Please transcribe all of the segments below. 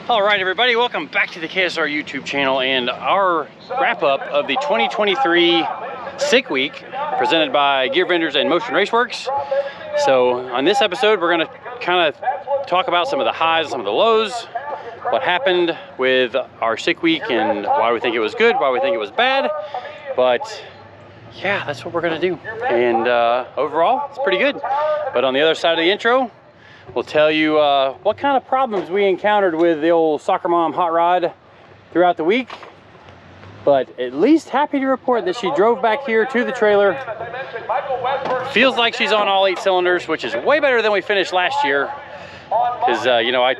All right, everybody, welcome back to the KSR YouTube channel and our wrap-up of the 2023 Sick Week presented by Gear Vendors and Motion Raceworks. So on this episode, we're going to kind of talk about some of the highs and some of the lows, what happened with our Sick Week and why we think it was good, why we think it was bad. But yeah, that's what we're going to do. And overall, it's pretty good. But on the other side of the intro, we'll tell you what kind of problems we encountered with the old SoccerMom hot rod throughout the week. But at least happy to report that she drove back here to the trailer. Feels like she's on all 8 cylinders, which is way better than we finished last year. Because, you know, I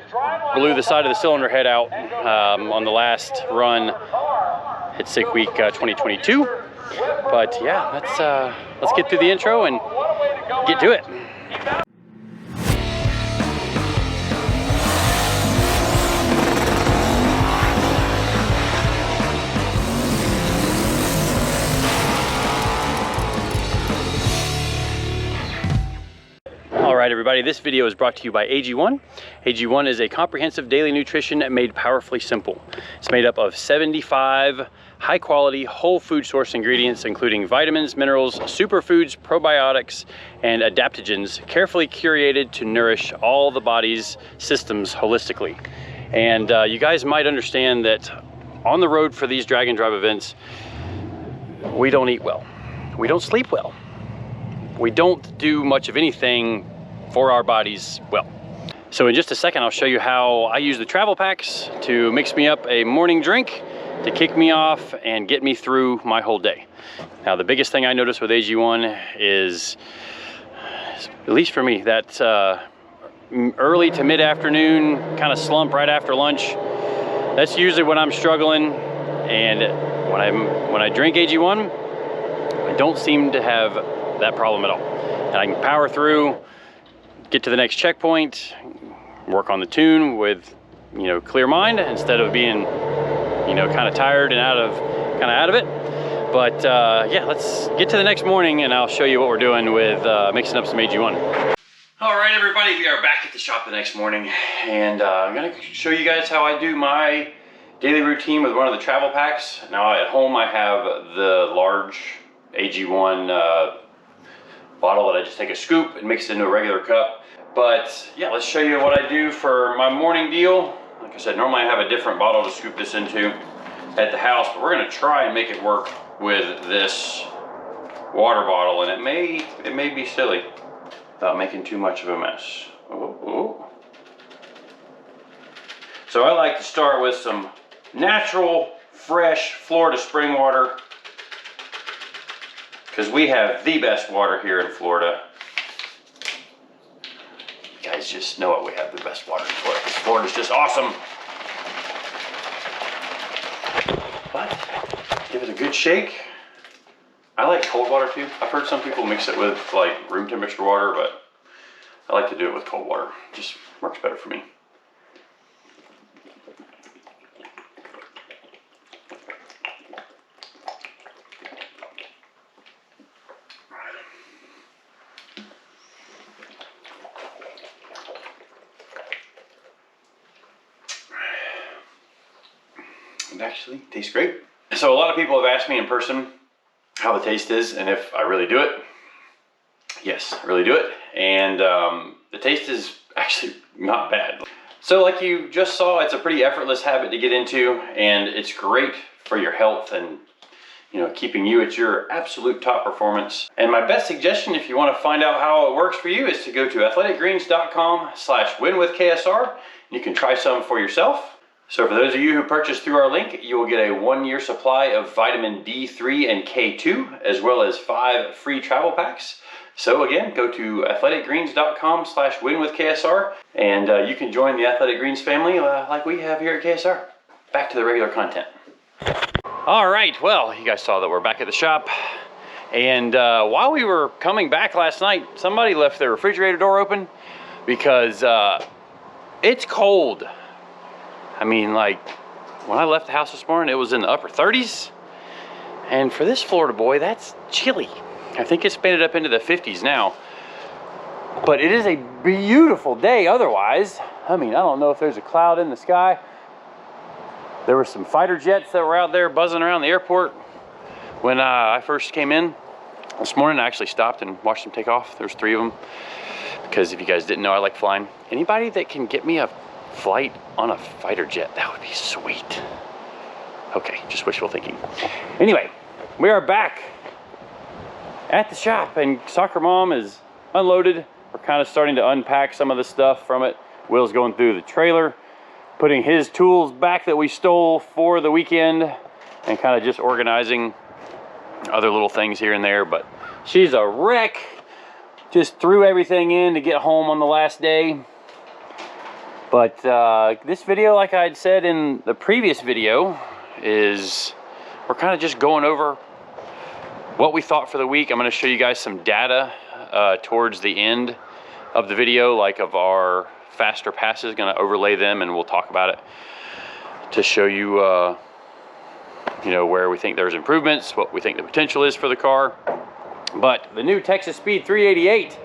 blew the side of the cylinder head out on the last run at Sick Week 2022. But yeah, let's get through the intro and get to it. Alright everybody, this video is brought to you by AG1. AG1 is a comprehensive daily nutrition made powerfully simple. It's made up of 75 high quality whole food source ingredients including vitamins, minerals, superfoods, probiotics, and adaptogens carefully curated to nourish all the body's systems holistically. And you guys might understand that on the road for these drag and drive events, we don't eat well. We don't sleep well. We don't do much of anything for our bodies well. So in just a second, I'll show you how I use the travel packs to mix me up a morning drink to kick me off and get me through my whole day. Now, the biggest thing I noticed with AG1 is, at least for me, that early to mid-afternoon kind of slump right after lunch. That's usually when I'm struggling, and when I drink AG1, I don't seem to have that problem at all. And I can power through, get to the next checkpoint, work on the tune with, you know, clear mind instead of being, you know, kind of tired and out of it. But yeah, let's get to the next morning and I'll show you what we're doing with mixing up some AG1. All right, everybody, we are back at the shop the next morning, and I'm gonna show you guys how I do my daily routine with one of the travel packs. Now at home I have the large AG1 bottle that I just take a scoop and mix it into a regular cup. But yeah, let's show you what I do for my morning deal. Like I said, normally I have a different bottle to scoop this into at the house, but we're gonna try and make it work with this water bottle, and it may be silly without making too much of a mess. Oh. So I like to start with some natural, fresh Florida spring water, because we have the best water here in Florida. You guys just know it, we have the best water in Florida. Florida's just awesome. But give it a good shake. I like cold water too. I've heard some people mix it with like room temperature water, but I like to do it with cold water. It just works better for me. It actually tastes great. So a lot of people have asked me in person how the taste is and if I really do it. Yes, I really do it. And the taste is actually not bad. So like you just saw, it's a pretty effortless habit to get into, and it's great for your health and, you know, keeping you at your absolute top performance. And my best suggestion, if you want to find out how it works for you, is to go to athleticgreens.com/winwithksr. You can try some for yourself. So for those of you who purchase through our link, you will get a 1-year supply of vitamin D3 and K2, as well as 5 free travel packs. So again, go to athleticgreens.com/winwithksr, and you can join the Athletic Greens family like we have here at KSR. Back to the regular content. All right, well, you guys saw that we're back at the shop. And while we were coming back last night, somebody left their refrigerator door open because it's cold. I mean, like, when I left the house this morning, it was in the upper 30s. And for this Florida boy, that's chilly. I think it's been up into the 50s now. But it is a beautiful day otherwise. I mean, I don't know if there's a cloud in the sky. There were some fighter jets that were out there buzzing around the airport when I first came in this morning. I actually stopped and watched them take off. There's 3 of them, because if you guys didn't know, I like flying. Anybody that can get me a flight on a fighter jet, that would be sweet. Okay, just wishful thinking. Anyway, we are back at the shop, and SoccerMom is unloaded. We're kind of starting to unpack some of the stuff from it. Will's going through the trailer, putting his tools back that we stole for the weekend, and kind of just organizing other little things here and there. But she's a wreck. Just threw everything in to get home on the last day. But this video, like I had said in the previous video, is we're kind of just going over what we thought for the week. I'm going to show you guys some data towards the end of the video, like of our faster passes. Going to overlay them, and we'll talk about it to show you you know, where we think there's improvements, what we think the potential is for the car. But the new Texas Speed 388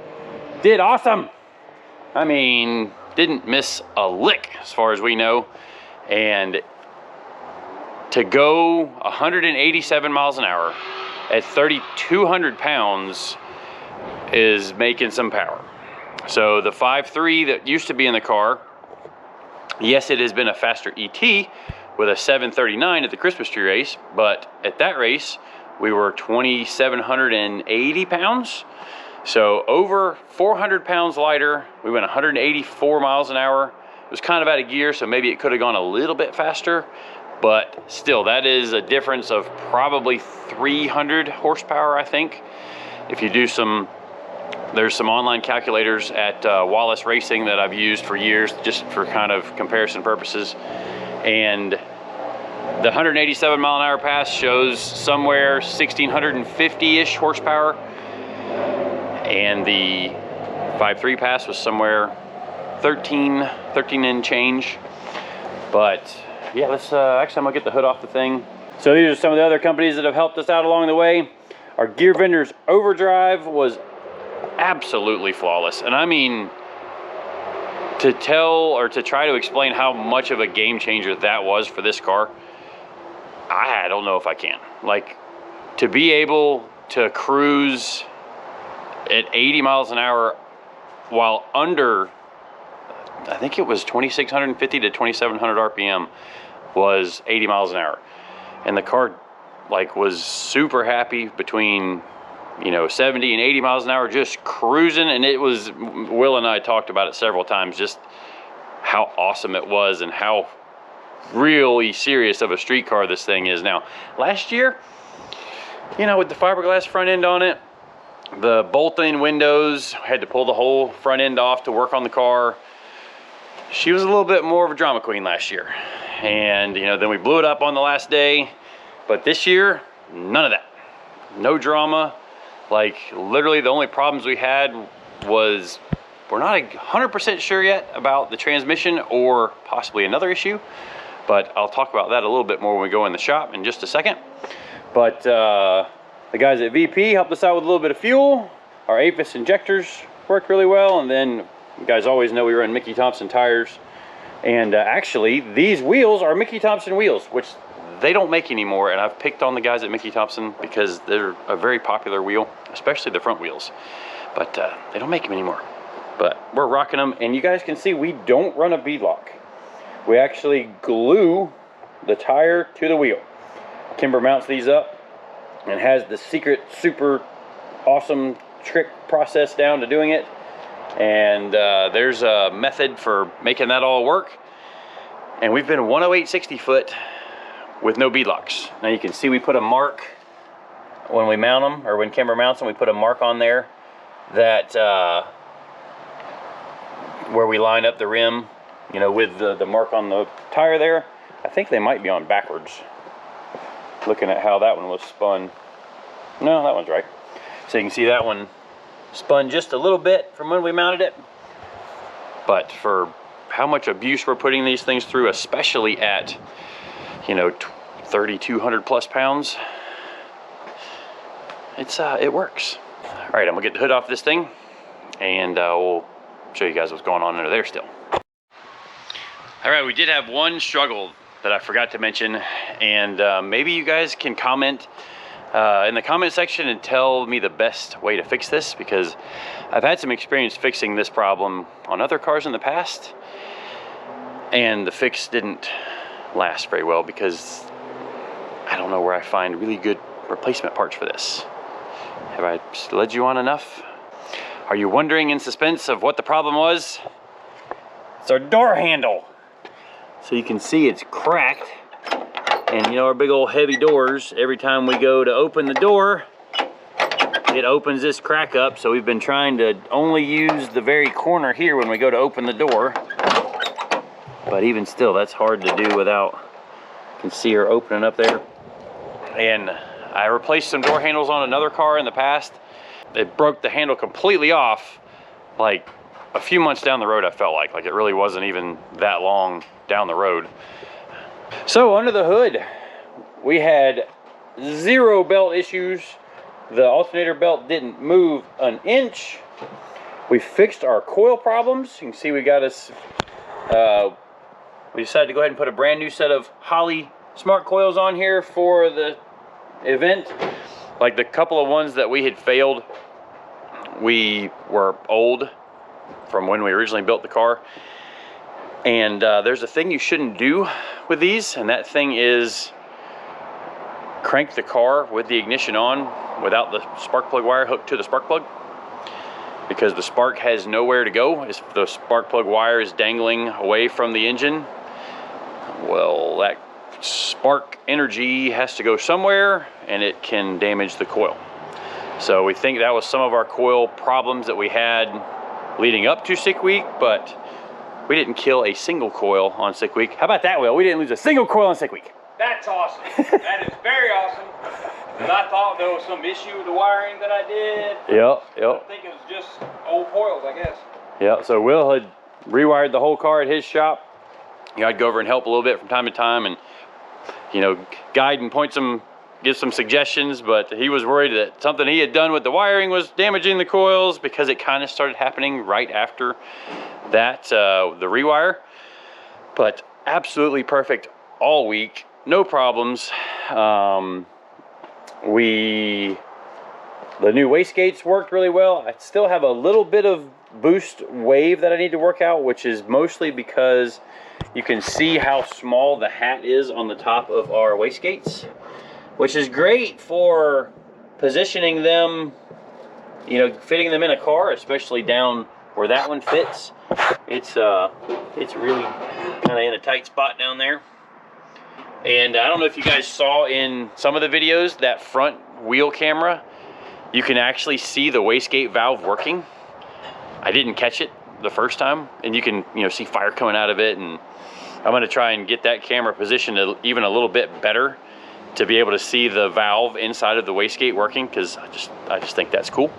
did awesome. I mean, didn't miss a lick as far as we know. And to go 187 miles an hour at 3,200 pounds is making some power. So the 5.3 that used to be in the car, yes, it has been a faster ET with a 739 at the Christmas tree race, but at that race we were 2,780 pounds. So over 400 pounds lighter. We went 184 miles an hour. It was kind of out of gear, so maybe it could have gone a little bit faster, but still, that is a difference of probably 300 horsepower, I think. If you do some, there's some online calculators at Wallace Racing that I've used for years, just for kind of comparison purposes. And the 187 mile an hour pass shows somewhere 1,650-ish horsepower. And the 5.3 pass was somewhere 13 and change. But yeah, let's actually, I'm gonna get the hood off the thing. So these are some of the other companies that have helped us out along the way. Our Gear Vendors Overdrive was absolutely flawless. And I mean, to tell or to try to explain how much of a game changer that was for this car, I don't know if I can. Like, to be able to cruise at 80 miles an hour while under, I think it was 2,650 to 2,700 RPM, was 80 miles an hour. And the car like was super happy between, you know, 70 and 80 miles an hour, just cruising. And it was, Will and I talked about it several times, just how awesome it was and how really serious of a street car this thing is now. Last year, you know, with the fiberglass front end on it, the bolt-in windows, had to pull the whole front end off to work on the car. She was a little bit more of a drama queen last year. And, you know, then we blew it up on the last day. But this year, none of that. No drama. Like, literally the only problems we had was, we're not 100% sure yet about the transmission or possibly another issue. But I'll talk about that a little bit more when we go in the shop in just a second. But the guys at VP helped us out with a little bit of fuel. Our APIS injectors worked really well. And then, you guys always know we run Mickey Thompson tires. And actually, these wheels are Mickey Thompson wheels, which they don't make anymore. And I've picked on the guys at Mickey Thompson because they're a very popular wheel, especially the front wheels. But they don't make them anymore. But we're rocking them. And you guys can see we don't run a beadlock. We actually glue the tire to the wheel. Kimber mounts these up and has the secret, super awesome trick process down to doing it. And there's a method for making that all work. And we've been 108/60 foot with no beadlocks. Now you can see we put a mark when we mount them, or when Kimber mounts them, we put a mark on there that where we line up the rim, you know, with the mark on the tire there. I think they might be on backwards. Looking at how that one was spun. No, that one's right. So you can see that one spun just a little bit from when we mounted it. But for how much abuse we're putting these things through, especially at, you know, 3,200 plus pounds, it works. All right, I'm gonna get the hood off this thing, and we'll show you guys what's going on under there still. All right, we did have one struggle that I forgot to mention, and maybe you guys can comment in the comment section and tell me the best way to fix this, because I've had some experience fixing this problem on other cars in the past, and the fix didn't last very well because I don't know where I find really good replacement parts for this. Have I led you on enough? Are you wondering in suspense of what the problem was? It's our door handle. So you can see it's cracked, and you know our big old heavy doors, every time we go to open the door, it opens this crack up. So we've been trying to only use the very corner here when we go to open the door. But even still, that's hard to do without, you can see her opening up there. And I replaced some door handles on another car in the past. It broke the handle completely off like a few months down the road. I felt like it really wasn't even that long down the road. So under the hood, we had 0 belt issues. The alternator belt didn't move an inch. We fixed our coil problems. You can see we got us, we decided to go ahead and put a brand new set of Holley smart coils on here for the event. Like the couple of ones that we had failed, we were old from when we originally built the car. And there's a thing you shouldn't do with these, and that thing is crank the car with the ignition on without the spark plug wire hooked to the spark plug, because the spark has nowhere to go. If the spark plug wire is dangling away from the engine, well, that spark energy has to go somewhere, and it can damage the coil. So we think that was some of our coil problems that we had leading up to sick week, but we didn't kill a single coil on sick week. How about that, Will? We didn't lose a single coil on sick week. That's awesome. That is very awesome. Because I thought there was some issue with the wiring that I did. Yep. I think it was just old coils, I guess. Yep, so Will had rewired the whole car at his shop. You know, I'd go over and help a little bit from time to time and, you know, guide and point some, give some suggestions, but he was worried that something he had done with the wiring was damaging the coils, because it kind of started happening right after that, the rewire. But absolutely perfect all week, no problems. The new wastegates worked really well. I still have a little bit of boost wave that I need to work out, which is mostly because you can see how small the hat is on the top of our wastegates, which is great for positioning them, you know, fitting them in a car, especially down where that one fits. It's really kind of in a tight spot down there. And I don't know if you guys saw in some of the videos, that front wheel camera, you can actually see the wastegate valve working. I didn't catch it the first time, and you can, you know, see fire coming out of it, and I'm going to try and get that camera positioned even a little bit better to be able to see the valve inside of the wastegate working, because I just think that's cool.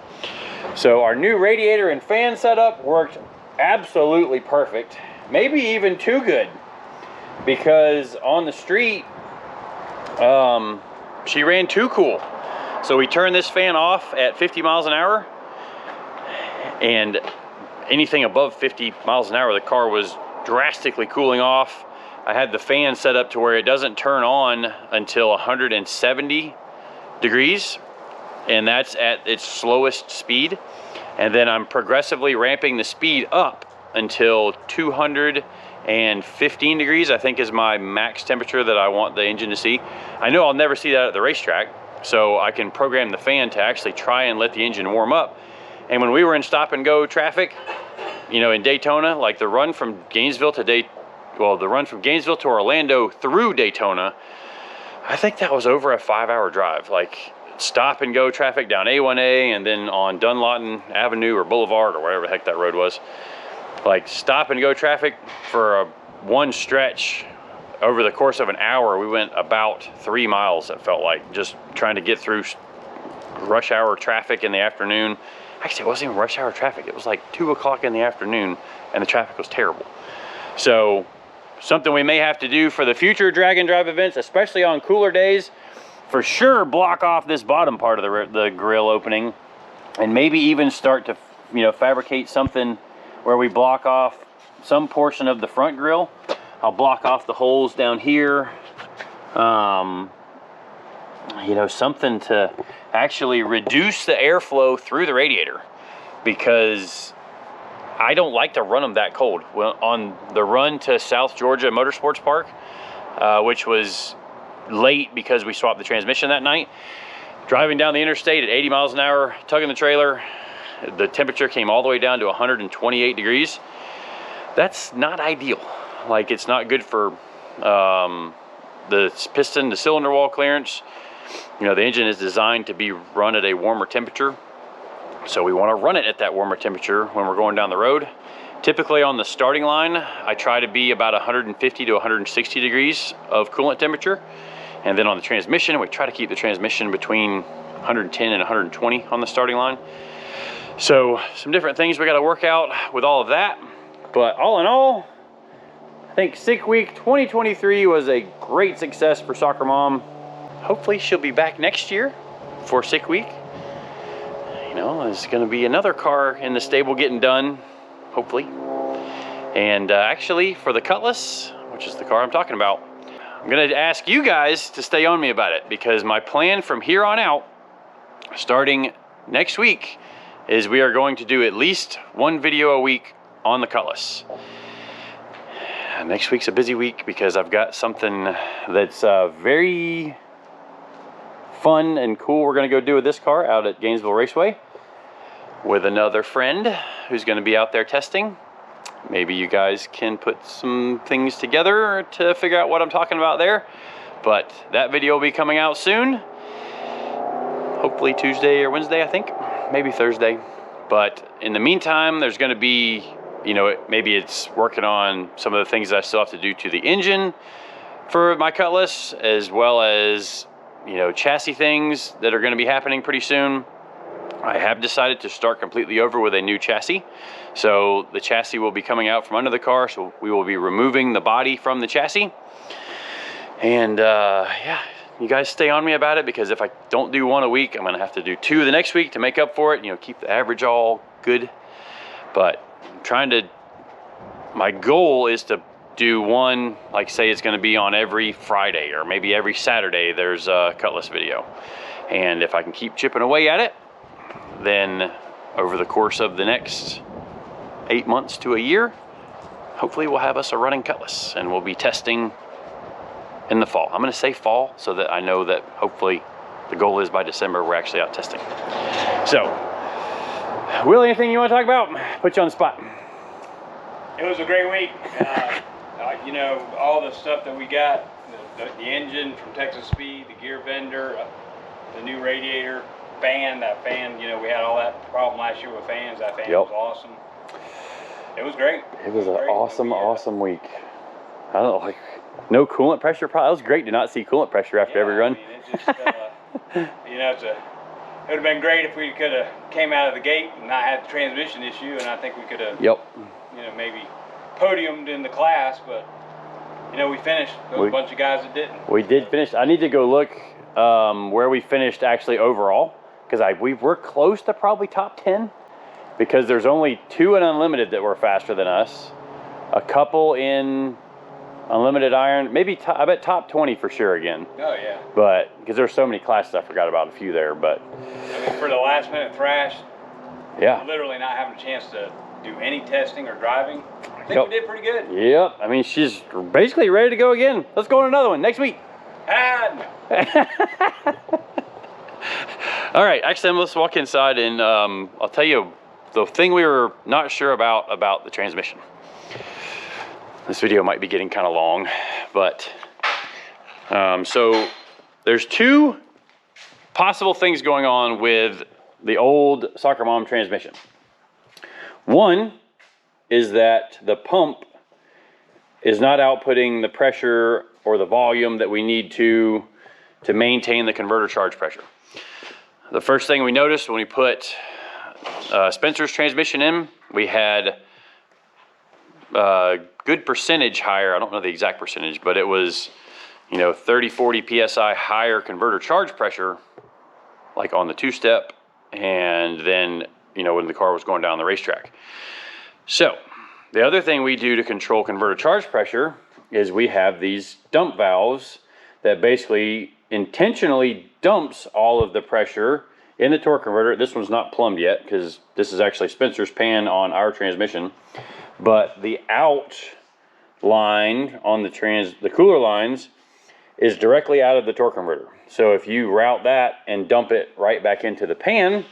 So our new radiator and fan setup worked absolutely perfect, maybe even too good, because on the street she ran too cool. So we turned this fan off at 50 miles an hour, and anything above 50 miles an hour, the car was drastically cooling off. I had the fan set up to where it doesn't turn on until 170 degrees, and that's at its slowest speed. And then I'm progressively ramping the speed up until 215 degrees, I think, is my max temperature that I want the engine to see. I know I'll never see that at the racetrack, so I can program the fan to actually try and let the engine warm up. And when we were in stop and go traffic, you know, in Daytona, like the run from Gainesville to the run from Gainesville to Orlando through Daytona, I think that was over a 5-hour drive. Like stop and go traffic down A1A and then on Dunlawton Avenue or Boulevard or whatever the heck that road was. Like stop and go traffic for one stretch over the course of an hour. We went about 3 miles, it felt like, just trying to get through rush hour traffic in the afternoon. Actually, it wasn't even rush hour traffic. It was like 2 o'clock in the afternoon and the traffic was terrible. So something we may have to do for the future drag and drive events, especially on cooler days, for sure block off this bottom part of the grill opening, and maybe even start to, you know, fabricate something where we block off some portion of the front grill. I'll block off the holes down here. You know, something to actually reduce the airflow through the radiator, because I don't like to run them that cold. Well, on the run to South Georgia Motorsports Park, which was late because we swapped the transmission that night, driving down the interstate at 80 miles an hour, tugging the trailer, the temperature came all the way down to 128 degrees. That's not ideal. Like, it's not good for the piston, the cylinder wall clearance. You know, the engine is designed to be run at a warmer temperature, so we want to run it at that warmer temperature when we're going down the road. Typically on the starting line, I try to be about 150 to 160 degrees of coolant temperature. And then on the transmission, we try to keep the transmission between 110 and 120 on the starting line. So some different things we got to work out with all of that. But all in all, I think Sick Week 2023 was a great success for SoccerMom. Hopefully she'll be back next year for Sick Week. You know, there's going to be another car in the stable getting done, hopefully. And actually, for the Cutlass, which is the car I'm talking about, I'm going to ask you guys to stay on me about it, because my plan from here on out, starting next week, is we are going to do at least one video a week on the Cutlass. Next week's a busy week because I've got something that's very fun and cool we're going to go do with this car out at Gainesville Raceway with another friend who's going to be out there testing. Maybe you guys can put some things together to figure out what I'm talking about there. But that video will be coming out soon. Hopefully Tuesday or Wednesday, I think. Maybe Thursday. But in the meantime, there's going to be, you know, maybe it's working on some of the things that I still have to do to the engine for my Cutlass, as well as, you know, chassis things that are going to be happening pretty soon. I have decided to start completely over with a new chassis. So the chassis will be coming out from under the car, so we will be removing the body from the chassis. And yeah, you guys stay on me about it, because if I don't do one a week, I'm gonna have to do two the next week to make up for it, you know, keep the average all good. But I'm trying to, my goal is to do one, like say it's gonna be on every Friday or maybe every Saturday there's a Cutlass video. And if I can keep chipping away at it, then over the course of the next 8 months to a year, hopefully we'll have us a running Cutlass and we'll be testing in the fall. I'm gonna say fall so that I know that hopefully the goal is by December we're actually out testing. So, Will, anything you want to talk about? Put you on the spot. It was a great week. You know, all the stuff that we got, the engine from Texas Speed, the gear vendor, the new radiator, that fan, you know, we had all that problem last year with fans. That fan was awesome. It was great. It was an awesome week. I don't know, like, no coolant pressure. Probably, it was great to not see coolant pressure after every run. I mean, it just, you know, it would have been great if we could have came out of the gate and not had the transmission issue, and I think we could have, you know, maybe podiumed in the class, but, you know, we finished. There was a bunch of guys that didn't. We did finish. I need to go look where we finished actually overall, because we were close to probably top 10, because there's only 2 in Unlimited that were faster than us, a couple in Unlimited Iron, maybe I bet top 20 for sure again. Oh yeah. But because there's so many classes, I forgot about a few there. But I mean, for the last minute thrash, yeah, literally not having a chance to do any testing or driving, I think we did pretty good. Yep. I mean, she's basically ready to go again. Let's go on another one next week. All right, actually, let's walk inside and I'll tell you the thing we were not sure about the transmission. This video might be getting kind of long, but so there's 2 possible things going on with the old SoccerMom transmission. One is that the pump is not outputting the pressure or the volume that we need to maintain the converter charge pressure. The first thing we noticed when we put Spencer's transmission in, we had good percentage higher. I don't know the exact percentage, but it was, you know, 30-40 psi higher converter charge pressure, like on the 2-step, and then, you know, when the car was going down the racetrack. So the other thing we do to control converter charge pressure is we have these dump valves that basically intentionally dumps all of the pressure in the torque converter. This one's not plumbed yet because this is actually Spencer's pan on our transmission, but the out line on the cooler lines is directly out of the torque converter. So if you route that and dump it right back into the pan,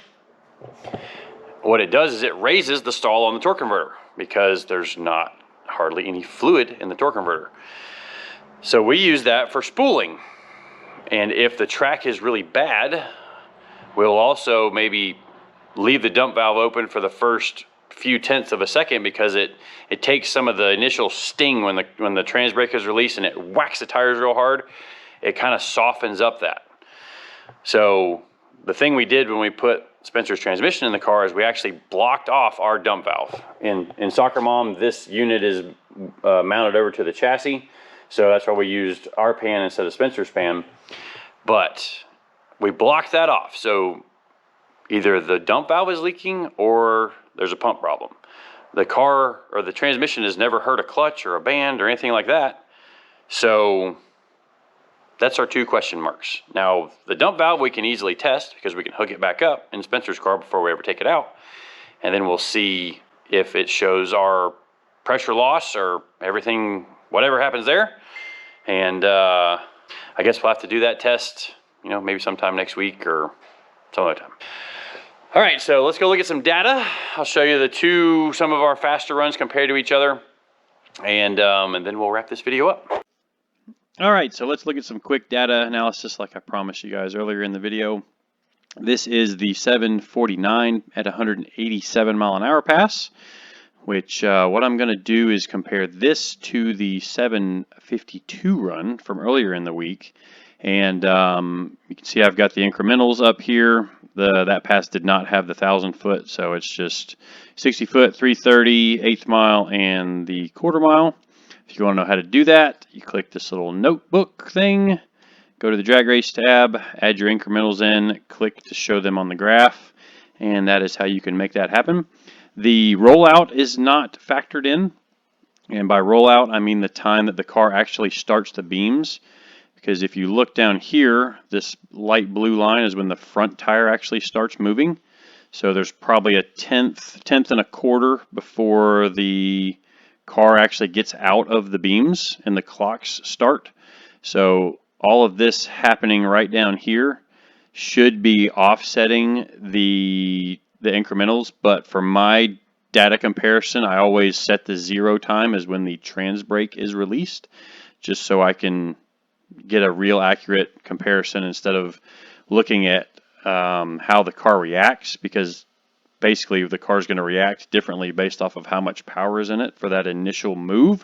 what it does is it raises the stall on the torque converter because there's not hardly any fluid in the torque converter. So we use that for spooling. And if the track is really bad, we'll also maybe leave the dump valve open for the first few tenths of a second because it takes some of the initial sting when the trans brake is released and it whacks the tires real hard. It kind of softens up that. So the thing we did when we put Spencer's transmission in the car is we actually blocked off our dump valve. In SoccerMom, this unit is mounted over to the chassis, so that's why we used our pan instead of Spencer's pan. But we blocked that off, so either the dump valve is leaking or there's a pump problem. The car or the transmission has never hurt a clutch or a band or anything like that, so that's our 2 question marks. Now, the dump valve we can easily test because we can hook it back up in Spencer's car before we ever take it out. And then we'll see if it shows our pressure loss or everything, whatever happens there. And I guess we'll have to do that test, maybe sometime next week or some other time. All right, so let's go look at some data. I'll show you some of our faster runs compared to each other. And then we'll wrap this video up. All right, so let's look at some quick data analysis like I promised you guys earlier in the video. This is the 749 at 187 mile an hour pass, which what I'm going to do is compare this to the 752 run from earlier in the week. And you can see I've got the incrementals up here. That pass did not have the 1,000 foot, so it's just 60 foot, 330, 8th mile, and the quarter mile. If you want to know how to do that, you click this little notebook thing, go to the drag race tab, add your incrementals in, click to show them on the graph, and that is how you can make that happen. The rollout is not factored in, and by rollout I mean the time that the car actually starts the beams, because if you look down here, this light blue line is when the front tire actually starts moving. So there's probably a tenth and a quarter before the car actually gets out of the beams and the clocks start. So all of this happening right down here should be offsetting the incrementals, but for my data comparison, I always set the 0 time as when the trans brake is released, just so I can get a real accurate comparison instead of looking at how the car reacts, because basically the car is going to react differently based off of how much power is in it for that initial move.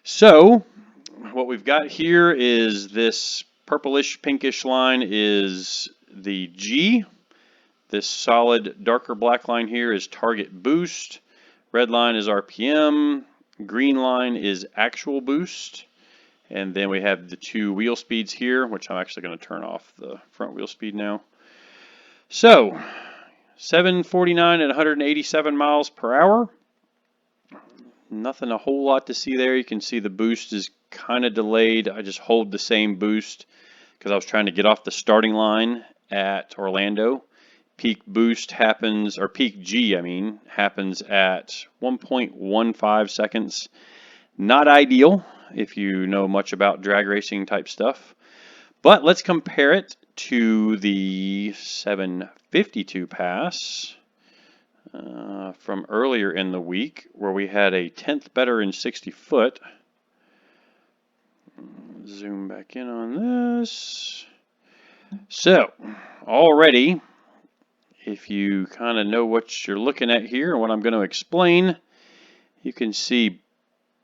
So what we've got here is this purplish pinkish line is the G. This solid darker black line here is target boost. Red line is RPM. Green line is actual boost. And then we have the 2 wheel speeds here, which I'm actually going to turn off the front wheel speed now. So 749 at 187 miles per hour. Nothing a whole lot to see there. You can see the boost is kind of delayed. I just hold the same boost because I was trying to get off the starting line at Orlando. Peak boost happens, or peak G, I mean, happens at 1.15 seconds. Not ideal if you know much about drag racing type stuff. But let's compare it to the 752 pass from earlier in the week, where we had a 10th better in 60 foot. Zoom back in on this. So already, if you kind of know what you're looking at here and what I'm going to explain, you can see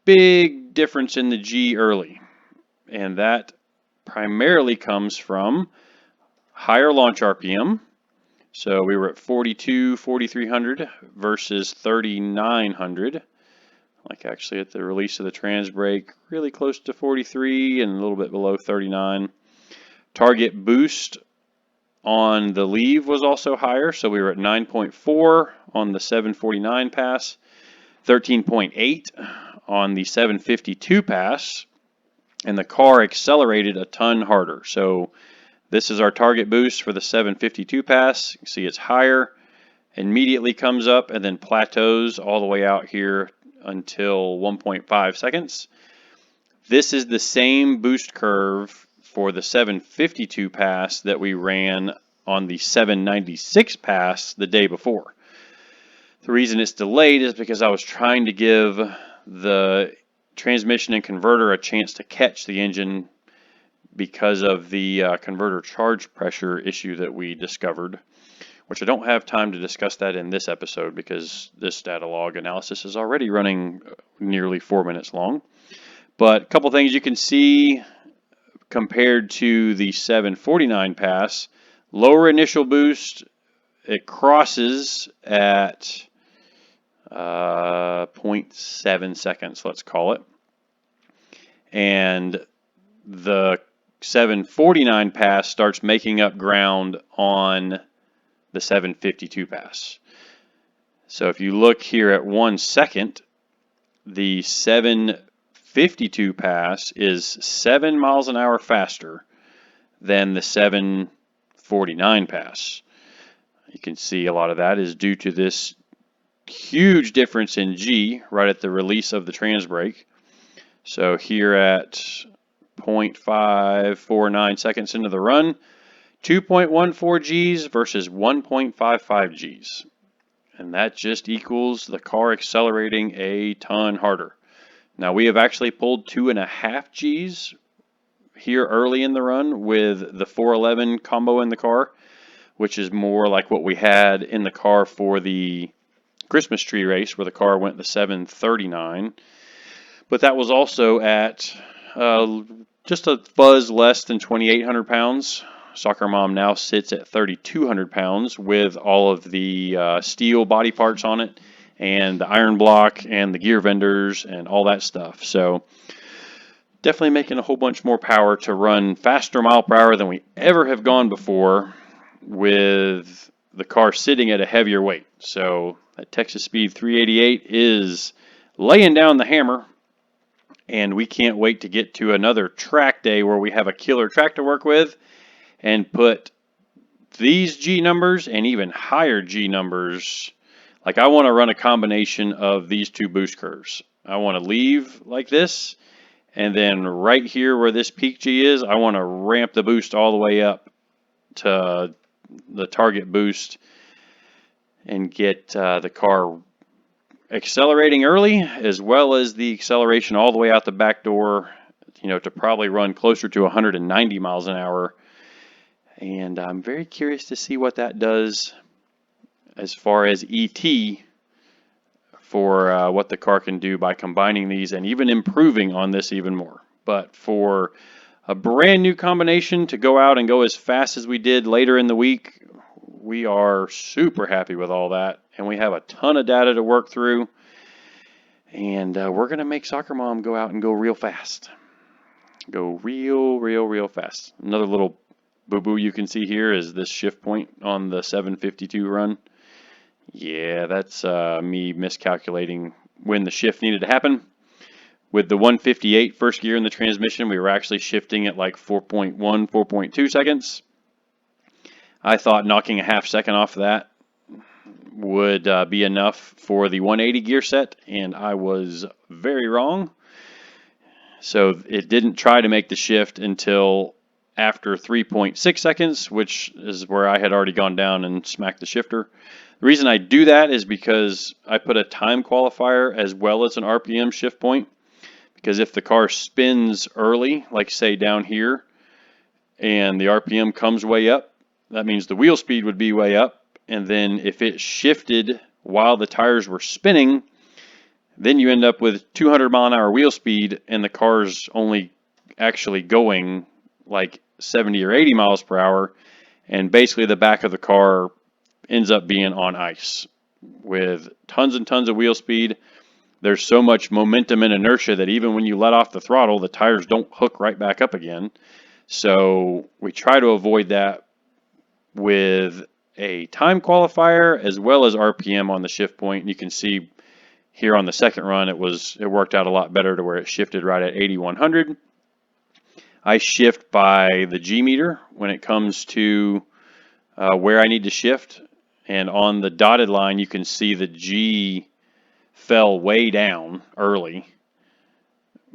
big difference in the G early, and that primarily comes from higher launch RPM. So we were at 4,300 versus 3,900, like actually at the release of the trans brake, really close to 43 and a little bit below 39. Target boost on the leave was also higher, so we were at 9.4 on the 749 pass, 13.8 on the 752 pass, and the car accelerated a ton harder. So this is our target boost for the 752 pass. You can see it's higher, immediately comes up, and then plateaus all the way out here until 1.5 seconds. This is the same boost curve for the 752 pass that we ran on the 796 pass the day before. The reason it's delayed is because I was trying to give the transmission and converter a chance to catch the engine because of the converter charge pressure issue that we discovered, which I don't have time to discuss that in this episode because this data log analysis is already running nearly 4 minutes long. But a couple things you can see compared to the 749 pass. Lower initial boost, it crosses at 0.7 seconds, let's call it. And the 749 pass starts making up ground on the 752 pass. So if you look here at 1 second, the 752 pass is 7 miles an hour faster than the 749 pass. You can see a lot of that is due to this huge difference in G right at the release of the trans brake. So here at 0.549 seconds into the run, 2.14 Gs versus 1.55 Gs. And that just equals the car accelerating a ton harder. Now we have actually pulled 2.5 Gs here early in the run with the 411 combo in the car, which is more like what we had in the car for the Christmas tree race where the car went the 739. But that was also at just a fuzz less than 2,800 pounds. SoccerMom now sits at 3,200 pounds with all of the steel body parts on it and the iron block and the gear vendors and all that stuff. So definitely making a whole bunch more power to run faster mile per hour than we ever have gone before with the car sitting at a heavier weight. So that Texas Speed 388 is laying down the hammer, and we can't wait to get to another track day where we have a killer track to work with and put these G numbers and even higher G numbers. Like I want to run a combination of these two boost curves. I want to leave like this, and then right here where this peak G is, I want to ramp the boost all the way up to the target boost and get the car accelerating early, as well as the acceleration all the way out the back door, to probably run closer to 190 miles an hour. And I'm very curious to see what that does as far as ET for what the car can do by combining these and even improving on this even more. But for a brand new combination to go out and go as fast as we did later in the week, we are super happy with all that. And we have a ton of data to work through. And we're going to make SoccerMom go out and go real fast. Go real fast. Another little boo-boo you can see here is this shift point on the 752 run. Yeah, that's me miscalculating when the shift needed to happen. With the 158 first gear in the transmission, we were actually shifting at like 4.1, 4.2 seconds. I thought knocking a half second off that would be enough for the 180 gear set, and I was very wrong. So it didn't try to make the shift until after 3.6 seconds, which is where I had already gone down and smacked the shifter. The reason I do that is because I put a time qualifier as well as an RPM shift point. Because if the car spins early, like say down here, and the RPM comes way up, that means the wheel speed would be way up. And then if it shifted while the tires were spinning, then you end up with 200 mile an hour wheel speed and the car's only actually going like 70 or 80 miles per hour. And basically the back of the car ends up being on ice with tons and tons of wheel speed. There's so much momentum and inertia that even when you let off the throttle, the tires don't hook right back up again. So we try to avoid that with a time qualifier as well as RPM on the shift point. And you can see Here on the second run, it worked out a lot better to where it shifted right at 8100. I shift by the G meter when it comes to where I need to shift, and on the dotted line you can see the G fell way down early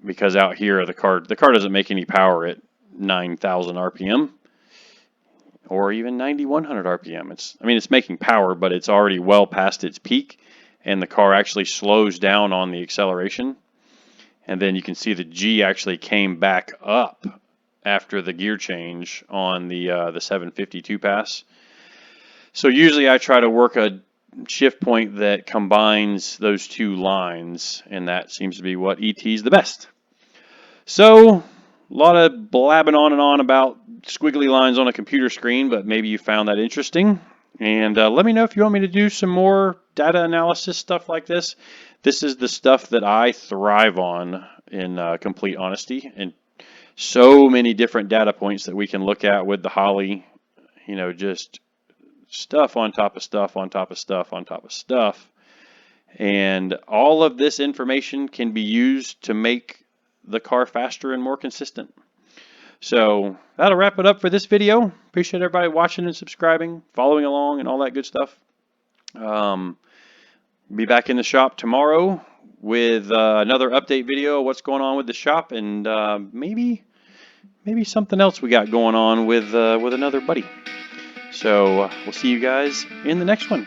because out here the car doesn't make any power at 9,000 RPM or even 9,100 RPM. It's making power, but it's already well past its peak, and the car actually slows down on the acceleration. And then you can see the G actually came back up after the gear change on the 752 pass. So usually I try to work a shift point that combines those two lines, and that seems to be what ET's the best. So a lot of blabbing on and on about squiggly lines on a computer screen, but maybe you found that interesting. And let me know if you want me to do some more data analysis stuff like this. This is the stuff that I thrive on, in complete honesty, and so many different data points that we can look at with the Holly, just stuff on top of stuff on top of stuff on top of stuff. And all of this information can be used to make the car faster and more consistent. So that'll wrap it up for this video. Appreciate everybody watching and subscribing, following along, and all that good stuff. Be back in the shop tomorrow with another update video of what's going on with the shop, and maybe something else we got going on with another buddy. So we'll see you guys in the next one.